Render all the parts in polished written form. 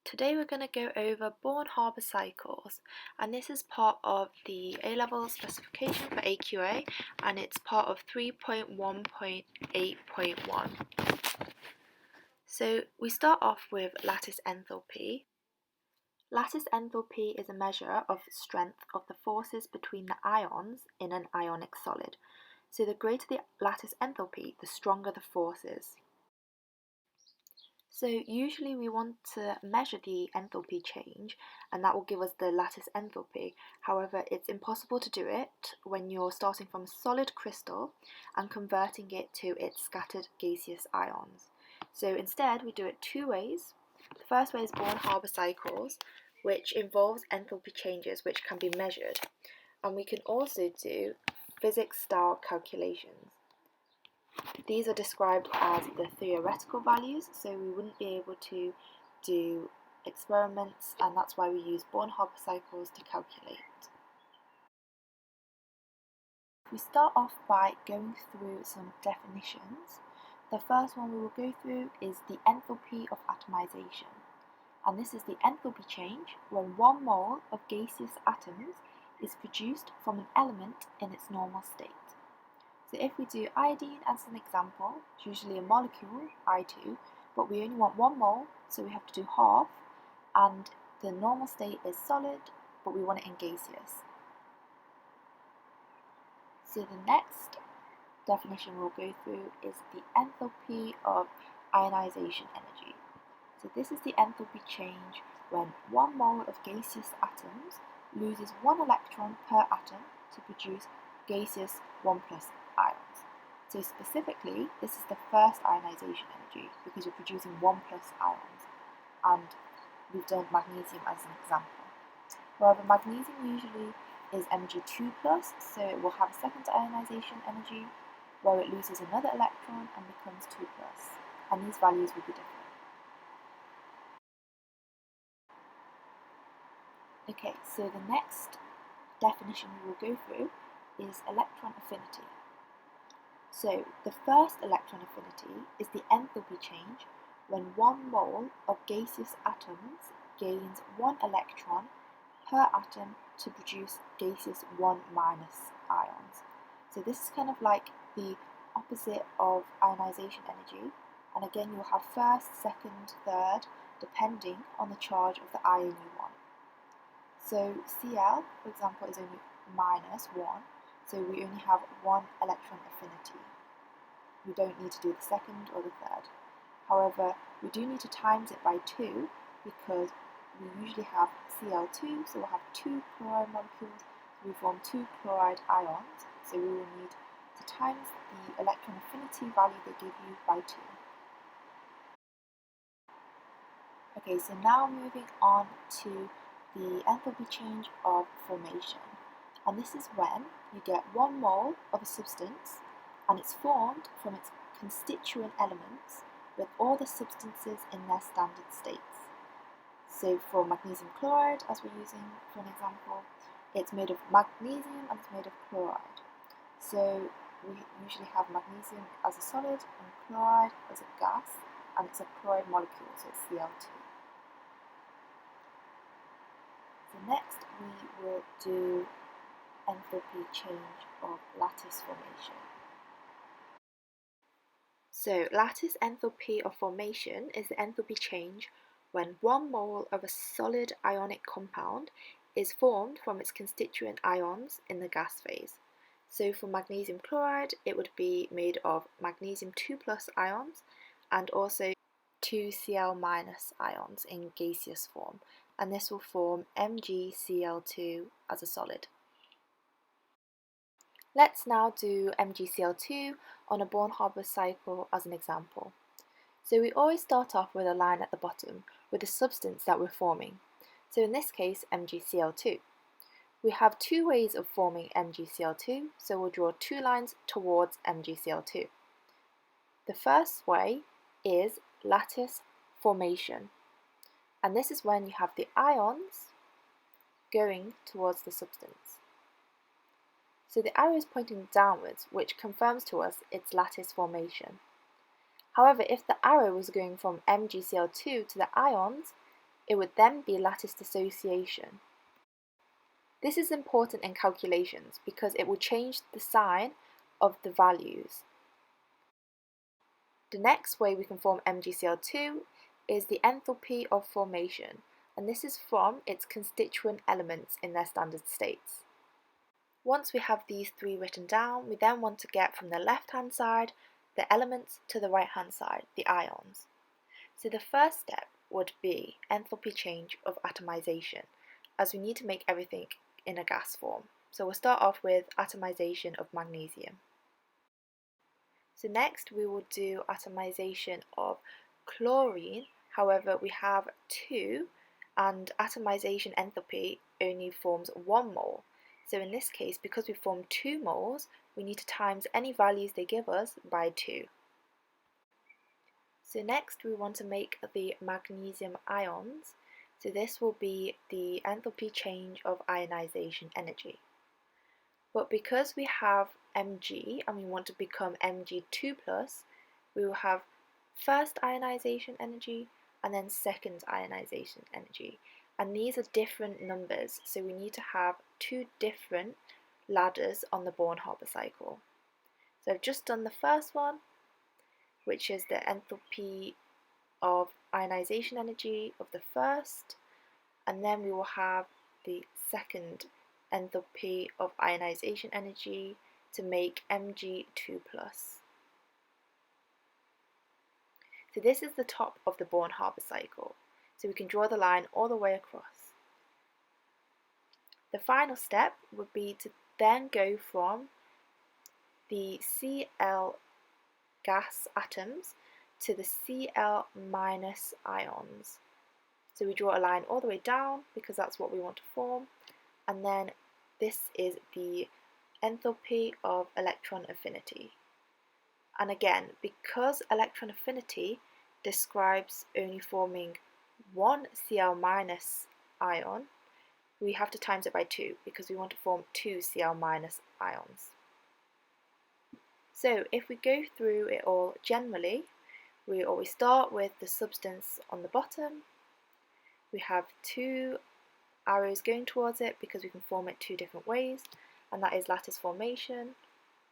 Today we're going to go over Born Haber Cycles, and this is part of the A-level specification for AQA, and it's part of 3.1.8.1. So we start off with lattice enthalpy. Lattice enthalpy is a measure of strength of the forces between the ions in an ionic solid. So the greater the lattice enthalpy, the stronger the forces. So usually we want to measure the enthalpy change, and that will give us the lattice enthalpy. However, it's impossible to do it when you're starting from a solid crystal and converting it to its scattered gaseous ions. So instead we do it two ways. The first way is Born Haber Cycles, which involves enthalpy changes which can be measured, and we can also do physics-style calculations. These are described as the theoretical values, so we wouldn't be able to do experiments, and that's why we use Born Haber cycles to calculate. We start off by going through some definitions. The first one we will go through is the enthalpy of atomization, and this is the enthalpy change when 1 mole of gaseous atoms is produced from an element in its normal state. So if we do iodine as an example, it's usually a molecule, I2, but we only want 1 mole, so we have to do half, and the normal state is solid, but we want it in gaseous. So the next definition we'll go through is the enthalpy of ionization energy. So this is the enthalpy change when 1 mole of gaseous atoms loses 1 electron per atom to produce gaseous 1+ ions. So specifically, this is the first ionization energy because you're producing 1+ ions, and we've done magnesium as an example. However, magnesium usually is Mg2+, so it will have a second ionization energy where it loses another electron and becomes 2+, and these values will be different. Okay, so the next definition we will go through is electron affinity. So the first electron affinity is the enthalpy change when 1 mole of gaseous atoms gains 1 electron per atom to produce gaseous 1- ions. So this is kind of like the opposite of ionization energy, and again you'll have first, second, third, depending on the charge of the ion you want. So Cl, for example, is only -1, so we only have 1 electron affinity. We don't need to do the second or the third. However, we do need to times it by 2 because we usually have Cl2, so we'll have 2 chloride molecules, so we form 2 chloride ions, so we will need to times the electron affinity value they give you by 2. Okay, so now moving on to the enthalpy change of formation, and this is when you get 1 mole of a substance and it's formed from its constituent elements with all the substances in their standard states. So for magnesium chloride, as we're using for an example, it's made of magnesium and it's made of chloride. So we usually have magnesium as a solid and chloride as a gas, and it's a chloride molecule, so it's Cl2. So next we will do enthalpy change of lattice formation. So lattice enthalpy of formation is the enthalpy change when 1 mole of a solid ionic compound is formed from its constituent ions in the gas phase. So for magnesium chloride, it would be made of magnesium 2+ ions and also 2 Cl- ions in gaseous form, and this will form MgCl2 as a solid. Let's now do MgCl2 on a Born Haber cycle as an example. So we always start off with a line at the bottom with the substance that we're forming. So in this case, MgCl2. We have 2 ways of forming MgCl2, so we'll draw 2 lines towards MgCl2. The first way is lattice formation, and this is when you have the ions going towards the substance. So the arrow is pointing downwards, which confirms to us its lattice formation. However, if the arrow was going from MgCl2 to the ions, It would then be lattice dissociation. This is important in calculations because it will change the sign of the values. The next way we can form MgCl2 is the enthalpy of formation, and this is from its constituent elements in their standard states. Once we have these three written down, we then want to get from the left-hand side the elements to the right-hand side, the ions. So the first step would be enthalpy change of atomization, as we need to make everything in a gas form. So we'll start off with atomization of magnesium. So next we will do atomization of chlorine, however we have 2 and atomization enthalpy only forms 1 mole. So in this case, because we form 2 moles, we need to times any values they give us by 2. So next we want to make the magnesium ions. So this will be the enthalpy change of ionization energy. But because we have Mg and we want to become Mg2+, we will have first ionization energy and then second ionization energy. And these are different numbers, so we need to have 2 different ladders on the Born Haber cycle. So I've just done the first one, which is the enthalpy of ionization energy of the first, and then we will have the second enthalpy of ionization energy to make Mg2+. So this is the top of the Born Haber cycle. So we can draw the line all the way across. The final step would be to then go from the Cl gas atoms to the Cl- ions. So we draw a line all the way down because that's what we want to form, and then this is the enthalpy of electron affinity. And again, because electron affinity describes only forming one Cl- ion, we have to times it by 2 because we want to form 2 Cl- ions. So if we go through it all generally, we always start with the substance on the bottom. We have 2 arrows going towards it because we can form it 2 different ways, and that is lattice formation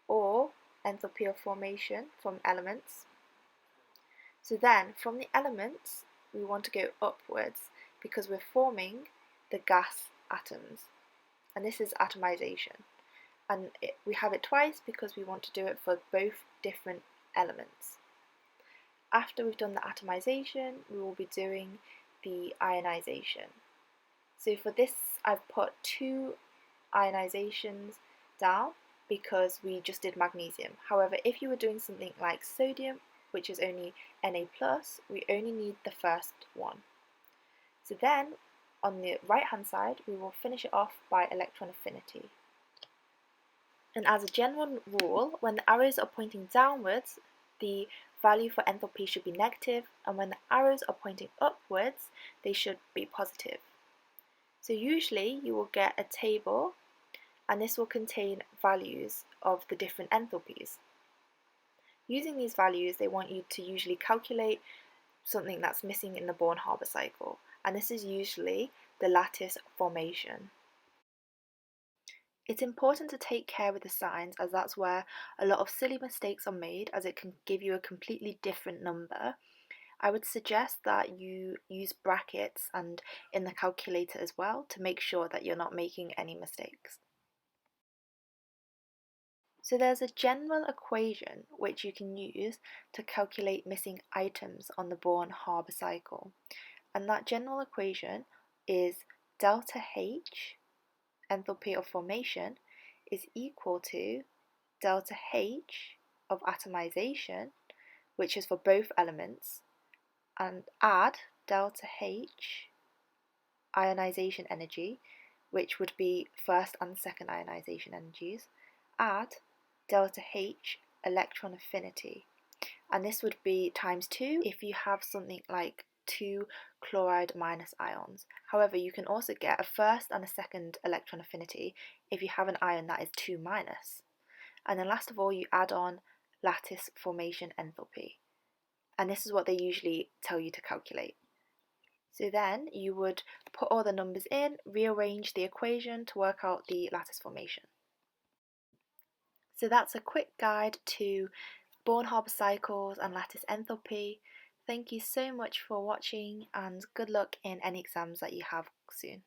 or enthalpy of formation from elements. So then from the elements we want to go upwards because we're forming the gas atoms, and this is atomization, and we have it twice because we want to do it for both different elements. After we've done the atomization, we will be doing the ionization. So for this I've put 2 ionizations down because we just did magnesium. However, if you were doing something like sodium, which is only Na+, we only need the first one. So then on the right hand side we will finish it off by electron affinity. And as a general rule, when the arrows are pointing downwards, the value for enthalpy should be negative, and when the arrows are pointing upwards, they should be positive. So usually you will get a table, and this will contain values of the different enthalpies. Using these values, they want you to usually calculate something that's missing in the Born Haber cycle, and this is usually the lattice formation. It's important to take care with the signs, as that's where a lot of silly mistakes are made, as it can give you a completely different number. I would suggest that you use brackets and in the calculator as well to make sure that you're not making any mistakes. So there's a general equation which you can use to calculate missing items on the Born Haber cycle, and that general equation is delta H, enthalpy of formation, is equal to delta H of atomization, which is for both elements, and add delta H ionization energy, which would be first and second ionization energies, add delta H electron affinity, and this would be times 2 if you have something like 2 chloride minus ions. However, you can also get a first and a second electron affinity if you have an ion that is 2 minus. And then last of all, you add on lattice formation enthalpy, and this is what they usually tell you to calculate. So then you would put all the numbers in, rearrange the equation to work out the lattice formation. So that's a quick guide to Born Haber cycles and lattice enthalpy. Thank you so much for watching, and good luck in any exams that you have soon.